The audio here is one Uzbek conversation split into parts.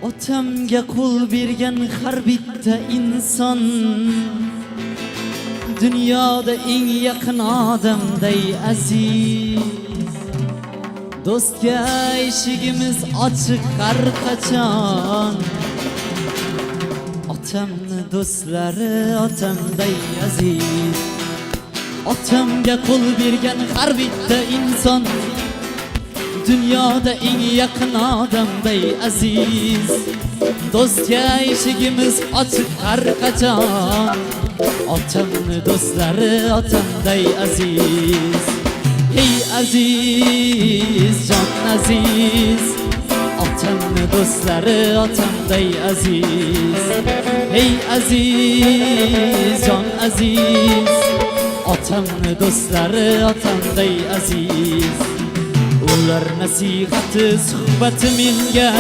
Otamga qo'l bergan har bitta inson dunyoda eng yaqin odamday aziz. Do'stga eshigimiz ochiq har qachon. Otamni do'stlari otamday aziz. Otamga qo'l bergan har bitta inson dunyoda eng yaqin odamday aziz. Do'stga eshigimiz ochiq har qachon. Otamni do'stlari otamday aziz. Hey aziz, jon aziz, otamni do'stlari otamday aziz. Hey aziz, jon aziz, otamni do'stlari otamday aziz. Ular nasihati suhbati menga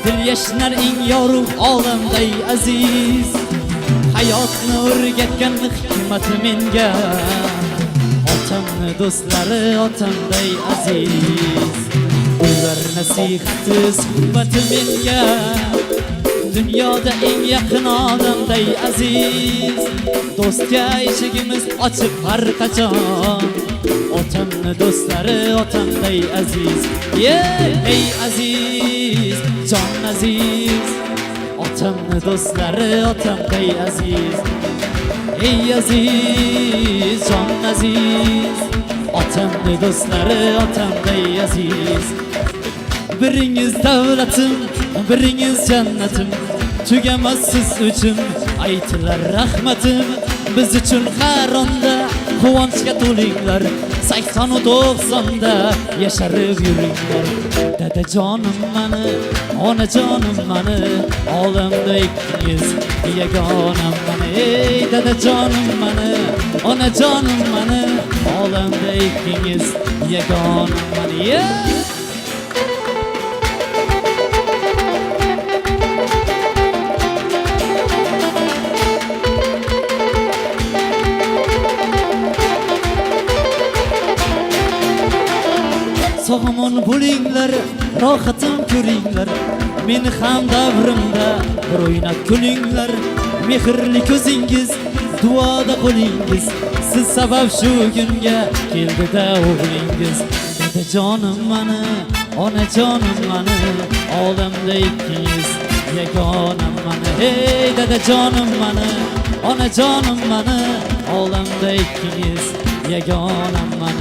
dil yashnar eng yorug' olamday aziz. Hayotni o'rgatgan hikmati menga otamni do'stlari otamday aziz. Ular nasihati suhbati menga dunyoda eng yaqin odamday aziz. Do'stga eshigimiz ochiq har qachon. Otamni do'stlari otamday aziz. Ey aziz, jon aziz, otamni do'stlari otamday aziz. Ey aziz, jon aziz, otamni do'stlari otamday aziz. Biringiz davlatim, biringiz jannatim, tugamas siz uchun aytilar rahmatim. Biz uchun har onda quvonchga to'linglar, 80 u 90da yasharib yuringlar. Dadajonim mani, onajonim mani, olamda ikkingiz yagonam mani. Ey dadajonim mani, onajonim mani, olamda ikkingiz yagonam mani. Sog'mon bo'linglar, rohatim ko'ringlar, meni ham davrimda bir o'ynab kulinglar. Mehrli ko'zingiz, duoda qo'lingiz, siz sabab shu kunga keldi-da o'g'lingiz. Dadajonim mani, onajonim mani, olamda ikkingiz yagonam mani. Hey dadajonim mani, onajonim mani, olamda ikkingiz yagonam mani.